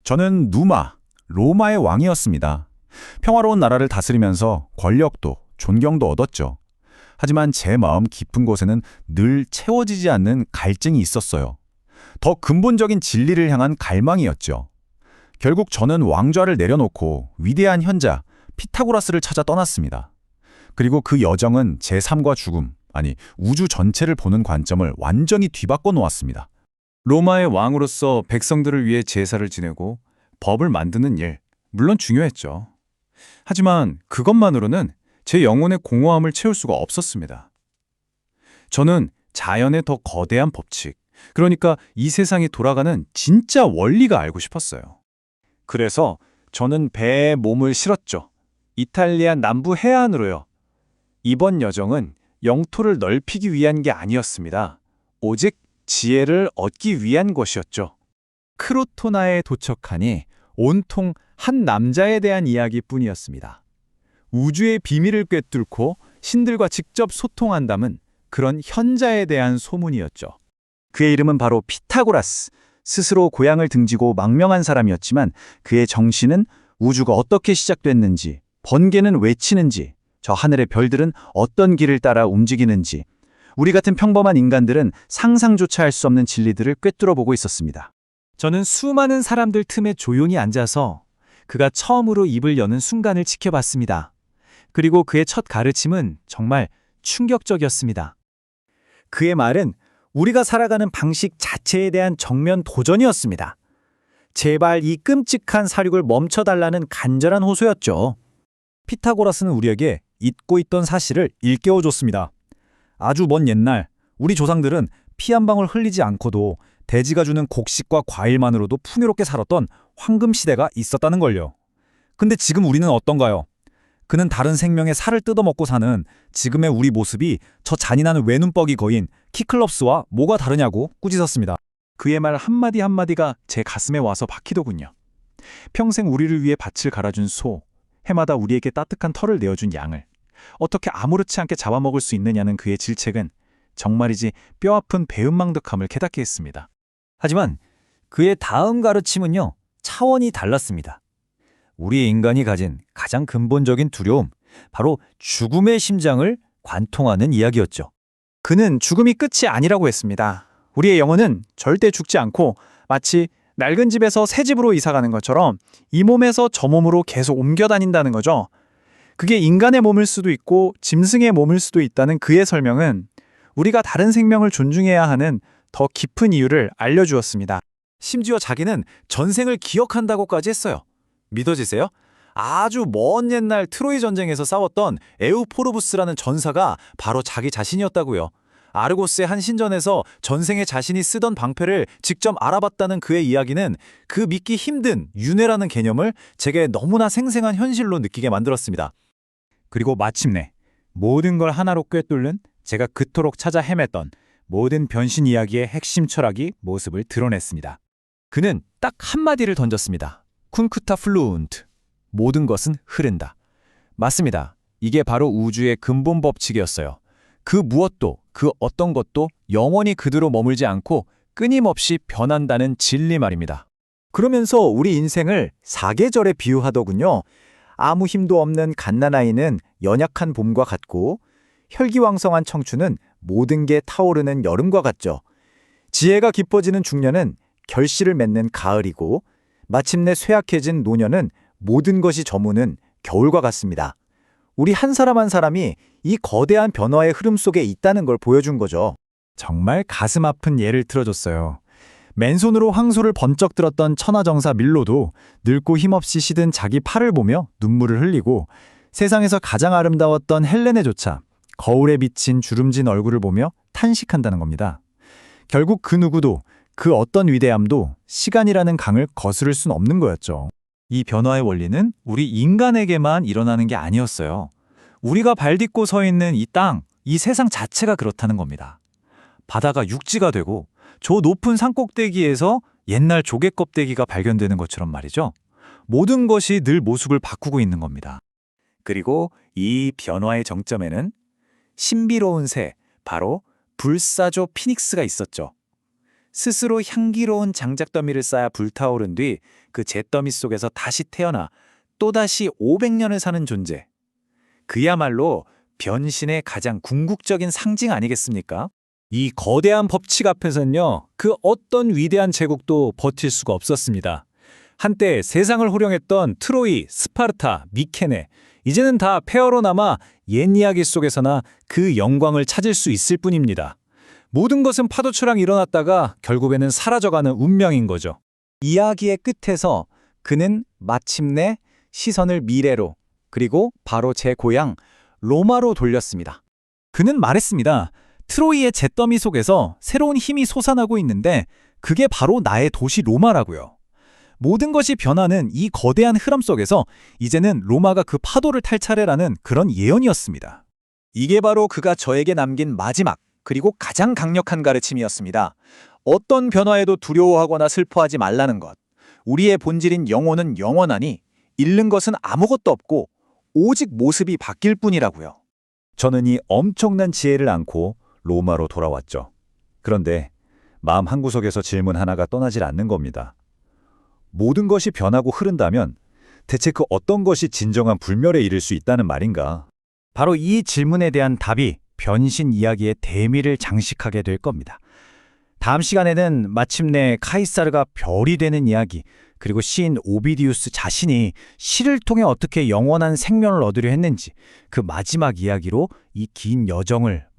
저는 누마, 로마의 왕이었습니다. 평화로운 나라를 다스리면서 권력도 존경도 얻었죠. 하지만 제 마음 깊은 곳에는 늘 채워지지 않는 갈증이 있었어요. 더 근본적인 진리를 향한 갈망이었죠. 결국 저는 왕좌를 내려놓고 위대한 현자, 피타고라스를 찾아 떠났습니다. 그리고 그 여정은 제 삶과 죽음, 아니 우주 전체를 보는 관점을 완전히 뒤바꿔 놓았습니다. 로마의 왕으로서 백성들을 위해 제사를 지내고 법을 만드는 일, 물론 중요했죠. 하지만 그것만으로는 제 영혼의 공허함을 채울 수가 없었습니다. 저는 자연의 더 거대한 법칙, 그러니까 이 세상이 돌아가는 진짜 원리가 알고 싶었어요. 그래서 저는 배에 몸을 실었죠. 이탈리아 남부 해안으로요. 이번 여정은 영토를 넓히기 위한 게 아니었습니다. 오직 지혜를 얻기 위한 것이었죠. 크로토나에 도착하니 온통 한 남자에 대한 이야기뿐이었습니다. 우주의 비밀을 꿰뚫고 신들과 직접 소통한다면 그런 현자에 대한 소문이었죠. 그의 이름은 바로 피타고라스. 스스로 고향을 등지고 망명한 사람이었지만 그의 정신은 우주가 어떻게 시작됐는지, 번개는 왜 치는지, 저 하늘의 별들은 어떤 길을 따라 움직이는지, 우리 같은 평범한 인간들은 상상조차 할 수 없는 진리들을 꿰뚫어 보고 있었습니다. 저는 수많은 사람들 틈에 조용히 앉아서 그가 처음으로 입을 여는 순간을 지켜봤습니다. 그리고 그의 첫 가르침은 정말 충격적이었습니다. 그의 말은 우리가 살아가는 방식 자체에 대한 정면 도전이었습니다. 제발 이 끔찍한 사륙을 멈춰달라는 간절한 호소였죠. 피타고라스는 우리에게 잊고 있던 사실을 일깨워줬습니다. 아주 먼 옛날 우리 조상들은 피 한 방울 흘리지 않고도 대지가 주는 곡식과 과일만으로도 풍요롭게 살았던 황금 시대가 있었다는 걸요. 근데 지금 우리는 어떤가요? 그는 다른 생명의 살을 뜯어먹고 사는 지금의 우리 모습이 저 잔인한 외눈뻑이 거인 키클럽스와 뭐가 다르냐고 꾸짖었습니다. 그의 말 한마디 한마디가 제 가슴에 와서 박히더군요. 평생 우리를 위해 밭을 갈아준 소, 해마다 우리에게 따뜻한 털을 내어준 양을 어떻게 아무렇지 않게 잡아먹을 수 있느냐는 그의 질책은 정말이지 뼈아픈 배은망덕함을 깨닫게 했습니다. 하지만 그의 다음 가르침은요, 차원이 달랐습니다. 우리 인간이 가진 가장 근본적인 두려움, 바로 죽음의 심장을 관통하는 이야기였죠. 그는 죽음이 끝이 아니라고 했습니다. 우리의 영혼은 절대 죽지 않고 마치 낡은 집에서 새 집으로 이사가는 것처럼 이 몸에서 저 몸으로 계속 옮겨 다닌다는 거죠. 그게 인간의 몸일 수도 있고 짐승의 몸일 수도 있다는 그의 설명은 우리가 다른 생명을 존중해야 하는 더 깊은 이유를 알려주었습니다. 심지어 자기는 전생을 기억한다고까지 했어요. 믿어지세요? 아주 먼 옛날 트로이 전쟁에서 싸웠던 에우포르부스라는 전사가 바로 자기 자신이었다고요. 아르고스의 한 신전에서 전생에 자신이 쓰던 방패를 직접 알아봤다는 그의 이야기는 그 믿기 힘든 윤회라는 개념을 제게 너무나 생생한 현실로 느끼게 만들었습니다. 그리고 마침내 모든 걸 하나로 꿰뚫는 제가 그토록 찾아 헤맸던 모든 변신 이야기의 핵심 철학이 모습을 드러냈습니다. 그는 딱 한마디를 던졌습니다. 쿤쿠타 플루운트. 모든 것은 흐른다. 맞습니다. 이게 바로 우주의 근본 법칙이었어요. 그 무엇도, 그 어떤 것도 영원히 그대로 머물지 않고 끊임없이 변한다는 진리 말입니다. 그러면서 우리 인생을 사계절에 비유하더군요. 아무 힘도 없는 갓난아이는 연약한 봄과 같고 혈기왕성한 청춘은 모든 게 타오르는 여름과 같죠. 지혜가 깊어지는 중년은 결실을 맺는 가을이고 마침내 쇠약해진 노년은 모든 것이 저무는 겨울과 같습니다. 우리 한 사람 한 사람이 이 거대한 변화의 흐름 속에 있다는 걸 보여준 거죠. 정말 가슴 아픈 예를 들어줬어요. 맨손으로 황소를 번쩍 들었던 천하정사 밀로도 늙고 힘없이 시든 자기 팔을 보며 눈물을 흘리고 세상에서 가장 아름다웠던 헬레네조차 거울에 비친 주름진 얼굴을 보며 탄식한다는 겁니다. 결국 그 누구도 그 어떤 위대함도 시간이라는 강을 거스를 순 없는 거였죠. 이 변화의 원리는 우리 인간에게만 일어나는 게 아니었어요. 우리가 발 딛고 서 있는 이 땅, 이 세상 자체가 그렇다는 겁니다. 바다가 육지가 되고 저 높은 산 꼭대기에서 옛날 조개 껍데기가 발견되는 것처럼 말이죠. 모든 것이 늘 모습을 바꾸고 있는 겁니다. 그리고 이 변화의 정점에는 신비로운 새, 바로 불사조 피닉스가 있었죠. 스스로 향기로운 장작더미를 쌓아 불타오른 뒤 그 잿더미 속에서 다시 태어나 또다시 500년을 사는 존재. 그야말로 변신의 가장 궁극적인 상징 아니겠습니까? 이 거대한 법칙 앞에서는요, 그 어떤 위대한 제국도 버틸 수가 없었습니다. 한때 세상을 호령했던 트로이, 스파르타, 미케네, 이제는 다 폐허로 남아 옛 이야기 속에서나 그 영광을 찾을 수 있을 뿐입니다. 모든 것은 파도처럼 일어났다가 결국에는 사라져가는 운명인 거죠. 이야기의 끝에서 그는 마침내 시선을 미래로, 그리고 바로 제 고향 로마로 돌렸습니다. 그는 말했습니다. 트로이의 잿더미 속에서 새로운 힘이 솟아나고 있는데 그게 바로 나의 도시 로마라고요. 모든 것이 변하는 이 거대한 흐름 속에서 이제는 로마가 그 파도를 탈 차례라는 그런 예언이었습니다. 이게 바로 그가 저에게 남긴 마지막, 그리고 가장 강력한 가르침이었습니다. 어떤 변화에도 두려워하거나 슬퍼하지 말라는 것. 우리의 본질인 영혼은 영원하니 잃는 것은 아무것도 없고 오직 모습이 바뀔 뿐이라고요. 저는 이 엄청난 지혜를 안고 로마로 돌아왔죠. 그런데 마음 한구석에서 질문 하나가 떠나질 않는 겁니다. 모든 것이 변하고 흐른다면 대체 그 어떤 것이 진정한 불멸에 이를 수 있다는 말인가? 바로 이 질문에 대한 답이 변신 이야기의 대미를 장식하게 될 겁니다. 다음 시간에는 마침내 카이사르가 별이 되는 이야기, 그리고 시인 오비디우스 자신이 시를 통해 어떻게 영원한 생명을 얻으려 했는지 그 마지막 이야기로 이 긴 여정을